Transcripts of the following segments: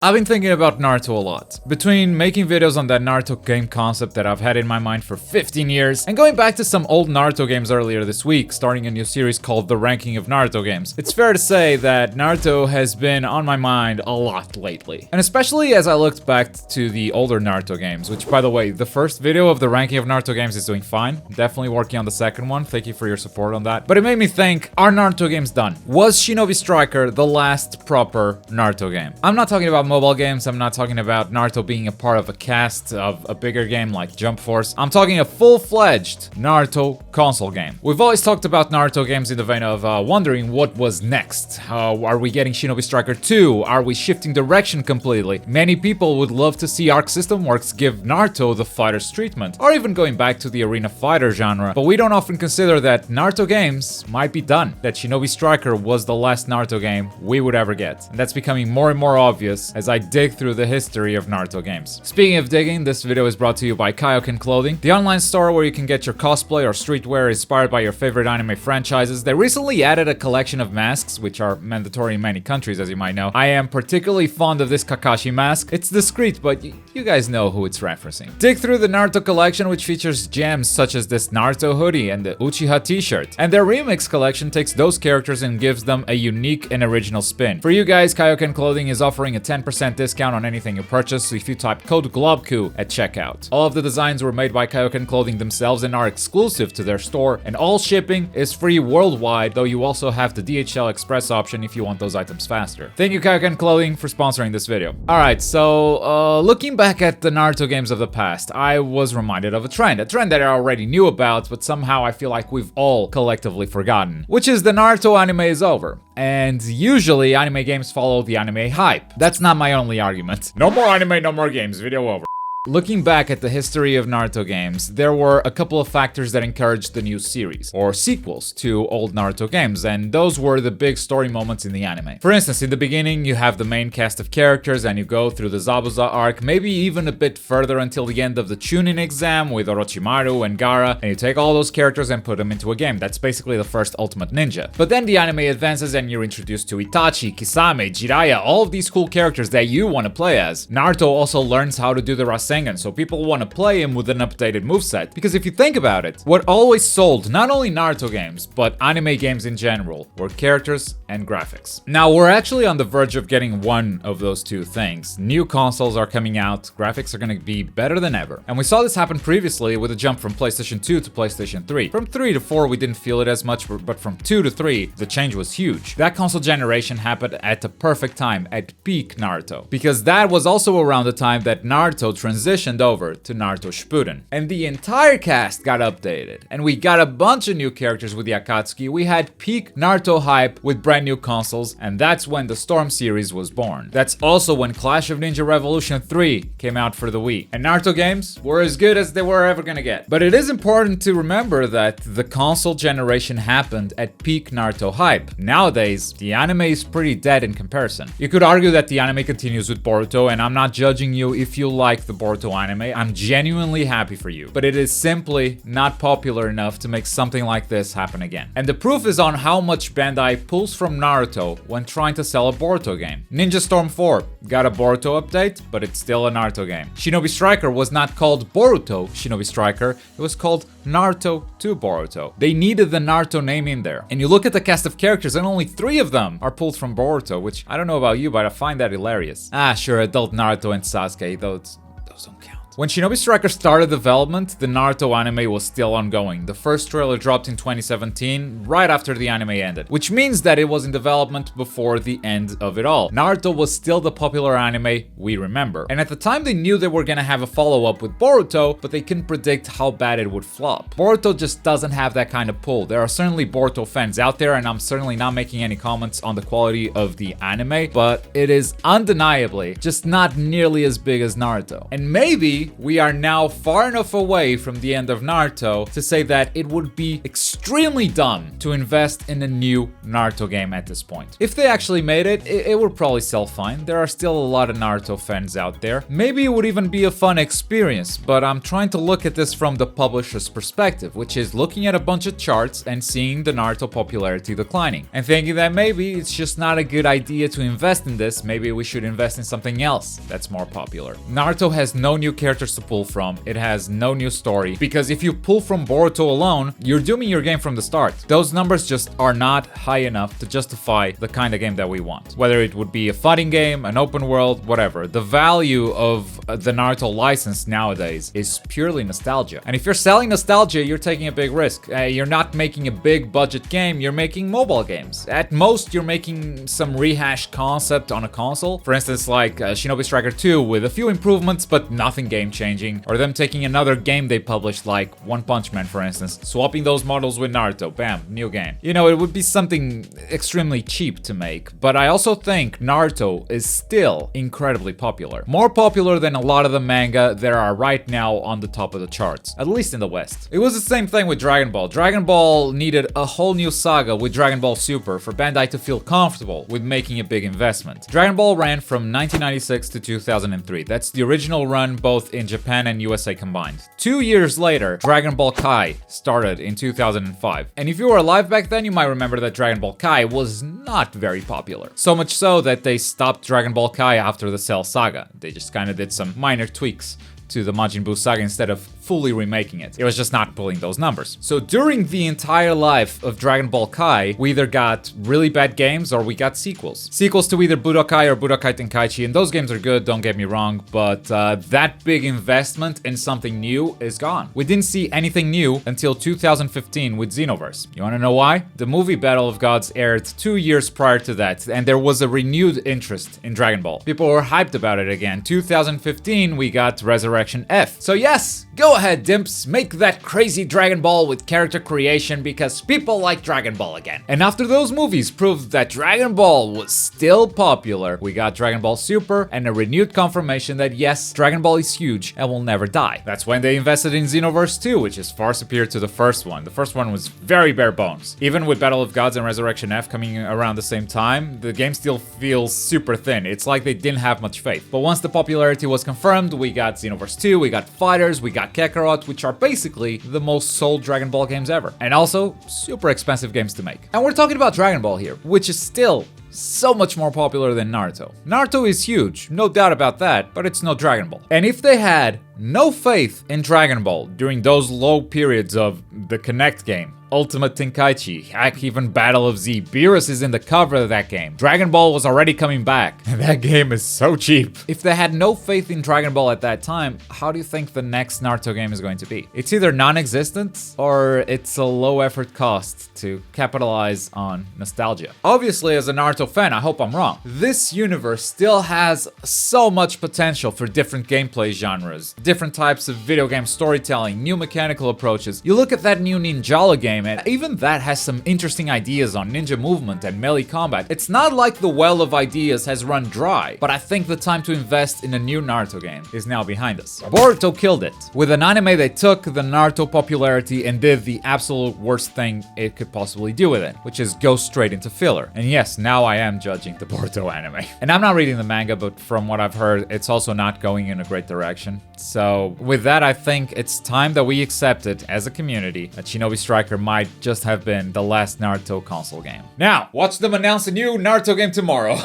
I've been thinking about Naruto a lot. Between making videos on that Naruto game concept that I've had in my mind for 15 years, and going back to some old Naruto games earlier this week, starting a new series called The Ranking of Naruto Games, it's fair to say that Naruto has been on my mind a lot lately. And especially as I looked back to the older Naruto games, which by the way, the first video of The Ranking of Naruto Games is doing fine. Definitely working on the second one. Thank you for your support on that. But it made me think, are Naruto games done? Was Shinobi Striker the last proper Naruto game? I'm not talking about mobile games, I'm not talking about Naruto being a part of a cast of a bigger game like Jump Force. I'm talking a full-fledged Naruto console game. We've always talked about Naruto games in the vein of wondering what was next. Are we getting Shinobi Striker 2? Are we shifting direction completely? Many people would love to see Arc System Works give Naruto the fighter's treatment, or even going back to the arena fighter genre, but we don't often consider that Naruto games might be done, that Shinobi Striker was the last Naruto game we would ever get. And that's becoming more and more obvious as I dig through the history of Naruto games. Speaking of digging, this video is brought to you by Kaioken Clothing, the online store where you can get your cosplay or streetwear inspired by your favorite anime franchises. They recently added a collection of masks, which are mandatory in many countries, as you might know. I am particularly fond of this Kakashi mask. It's discreet, but you guys know who it's referencing. Dig through the Naruto collection, which features gems such as this Naruto hoodie and the Uchiha t-shirt. And their remix collection takes those characters and gives them a unique and original spin. For you guys, Kaioken Clothing is offering a 10% discount on anything you purchase if you type code Globku at checkout. All of the designs were made by Kaioken Clothing themselves and are exclusive to their store, and all shipping is free worldwide, though you also have the DHL Express option if you want those items faster. Thank you Kaioken Clothing for sponsoring this video. Alright, so looking back at the Naruto games of the past, I was reminded of a trend that I already knew about, but somehow I feel like we've all collectively forgotten, which is the Naruto anime is over. And usually anime games follow the anime hype. That's not my only argument. No more anime, no more games, video over. Looking back at the history of Naruto games, there were a couple of factors that encouraged the new series, or sequels to old Naruto games, and those were the big story moments in the anime. For instance, in the beginning, you have the main cast of characters and you go through the Zabuza arc, maybe even a bit further until the end of the Chunin exam with Orochimaru and Gaara, and you take all those characters and put them into a game. That's basically the first Ultimate Ninja. But then the anime advances and you're introduced to Itachi, Kisame, Jiraiya, all of these cool characters that you want to play as. Naruto also learns how to do the Rasengan, so people want to play him with an updated moveset. Because if you think about it, what always sold not only Naruto games, but anime games in general, were characters and graphics. Now, we're actually on the verge of getting one of those two things. New consoles are coming out, graphics are going to be better than ever. And we saw this happen previously with a jump from PlayStation 2 to PlayStation 3. From 3 to 4, we didn't feel it as much, but from 2 to 3, the change was huge. That console generation happened at the perfect time, at peak Naruto. Because that was also around the time that Naruto transitioned over to Naruto Shippuden. And the entire cast got updated. And we got a bunch of new characters with the Akatsuki. We had peak Naruto hype with brand new consoles, and that's when the Storm series was born. That's also when Clash of Ninja Revolution 3 came out for the Wii. And Naruto games were as good as they were ever gonna get. But it is important to remember that the console generation happened at peak Naruto hype. Nowadays, the anime is pretty dead in comparison. You could argue that the anime continues with Boruto, and I'm not judging you if you like the Boruto anime. I'm genuinely happy for you. But it is simply not popular enough to make something like this happen again. And the proof is on how much Bandai pulls from Naruto when trying to sell a Boruto game. Ninja Storm 4 got a Boruto update, but it's still a Naruto game. Shinobi Striker was not called Boruto Shinobi Striker, it was called Naruto 2 Boruto. They needed the Naruto name in there. And you look at the cast of characters and only 3 of them are pulled from Boruto, which I don't know about you, but I find that hilarious. Ah, sure, adult Naruto and Sasuke, those don't count. When Shinobi Striker started development, the Naruto anime was still ongoing. The first trailer dropped in 2017, right after the anime ended, which means that it was in development before the end of it all. Naruto was still the popular anime we remember. And at the time they knew they were gonna have a follow-up with Boruto, but they couldn't predict how bad it would flop. Boruto just doesn't have that kind of pull. There are certainly Boruto fans out there, and I'm certainly not making any comments on the quality of the anime, but it is undeniably just not nearly as big as Naruto. And maybe maybe we are now far enough away from the end of Naruto to say that it would be extremely dumb to invest in a new Naruto game at this point. If they actually made it, it would probably sell fine. There are still a lot of Naruto fans out there. Maybe it would even be a fun experience, but I'm trying to look at this from the publisher's perspective, which is looking at a bunch of charts and seeing the Naruto popularity declining, and thinking that maybe it's just not a good idea to invest in this. Maybe we should invest in something else that's more popular. Naruto has no new characters to pull from. It has no new story, because if you pull from Boruto alone, you're dooming your game from the start. Those numbers just are not high enough to justify the kind of game that we want. Whether it would be a fighting game, an open world, whatever. The value of the Naruto license nowadays is purely nostalgia. And if you're selling nostalgia, you're taking a big risk. You're not making a big budget game, you're making mobile games. At most, you're making some rehashed concept on a console. For instance, like Shinobi Striker 2 with a few improvements, but nothing game-changing. Or them taking another game they published, like One Punch Man, for instance, swapping those models with Naruto, bam, new game. You know, it would be something extremely cheap to make, but I also think Naruto is still incredibly popular. More popular than a lot of the manga that are right now on the top of the charts, at least in the West. It was the same thing with Dragon Ball. Dragon Ball needed a whole new saga with Dragon Ball Super for Bandai to feel comfortable with making a big investment. Dragon Ball ran from 1996 to 2003. That's the original run both in Japan and USA combined. 2 years later, Dragon Ball Kai started in 2005. And if you were alive back then, you might remember that Dragon Ball Kai was not very popular. So much so that they stopped Dragon Ball Kai after the Cell Saga. They just kind of did some minor tweaks to the Majin Buu saga instead of fully remaking it. It was just not pulling those numbers. So during the entire life of Dragon Ball Kai, we either got really bad games or we got sequels. Sequels to either Budokai or Budokai Tenkaichi, and those games are good, don't get me wrong, but that big investment in something new is gone. We didn't see anything new until 2015 with Xenoverse. You wanna know why? The movie Battle of Gods aired 2 years prior to that, and there was a renewed interest in Dragon Ball. People were hyped about it again. 2015, we got Resurrection F. So yes, go ahead, dimps, make that crazy Dragon Ball with character creation because people like Dragon Ball again. And after those movies proved that Dragon Ball was still popular, we got Dragon Ball Super and a renewed confirmation that yes, Dragon Ball is huge and will never die. That's when they invested in Xenoverse 2, which is far superior to the first one. The first one was very bare bones. Even with Battle of Gods and Resurrection F coming around the same time, the game still feels super thin. It's like they didn't have much faith. But once the popularity was confirmed, we got Xenoverse 2, we got Fighters, we got Kakarot, which are basically the most sold Dragon Ball games ever. And also, super expensive games to make. And we're talking about Dragon Ball here, which is still so much more popular than Naruto. Naruto is huge, no doubt about that, but it's no Dragon Ball. And if they had no faith in Dragon Ball during those low periods of the Connect game, Ultimate Tenkaichi, heck, even Battle of Z, Beerus is in the cover of that game. Dragon Ball was already coming back, and that game is so cheap. If they had no faith in Dragon Ball at that time, how do you think the next Naruto game is going to be? It's either non-existent, or it's a low effort cost to capitalize on nostalgia. Obviously, as a Naruto fan, I hope I'm wrong. This universe still has so much potential for different gameplay genres, different types of video game storytelling, new mechanical approaches. You look at that new Ninjala game, and even that has some interesting ideas on ninja movement and melee combat. It's not like the well of ideas has run dry, but I think the time to invest in a new Naruto game is now behind us. Boruto killed it. With an anime, they took the Naruto popularity and did the absolute worst thing it could possibly do with it, which is go straight into filler. And yes, now I am judging the Boruto anime. And I'm not reading the manga, but from what I've heard, it's also not going in a great direction. So with that, I think it's time that we accept it as a community that Shinobi Striker might just have been the last Naruto console game. Now, watch them announce a new Naruto game tomorrow.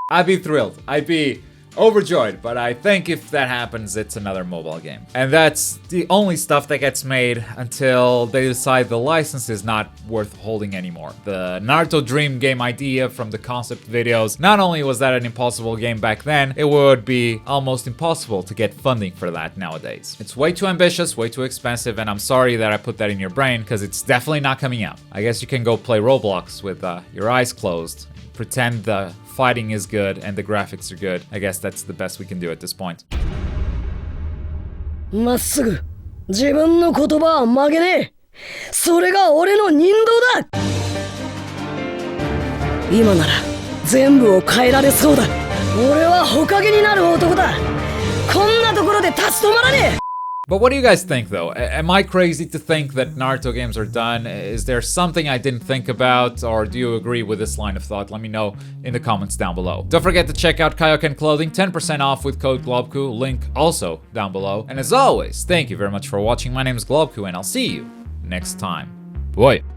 I'd be thrilled. I'd be overjoyed, but I think if that happens, it's another mobile game. And that's the only stuff that gets made until they decide the license is not worth holding anymore. The Naruto Dream game idea from the concept videos, not only was that an impossible game back then, it would be almost impossible to get funding for that nowadays. It's way too ambitious, way too expensive, and I'm sorry that I put that in your brain, because it's definitely not coming out. I guess you can go play Roblox with your eyes closed, pretend the fighting is good and the graphics are good. I guess that's the best we can do at this point. まっすぐ自分の言葉は曲げねえ。それが俺の人道だ。今なら全部を変えられそうだ。俺は火影になる男だ。こんなところで立ち止まらねえ。 But what do you guys think though? Am I crazy to think that Naruto games are done? Is there something I didn't think about? Or do you agree with this line of thought? Let me know in the comments down below. Don't forget to check out Kaioken Clothing, 10% off with code Globku, link also down below. And as always, thank you very much for watching. My name is Globku and I'll see you next time. Bye!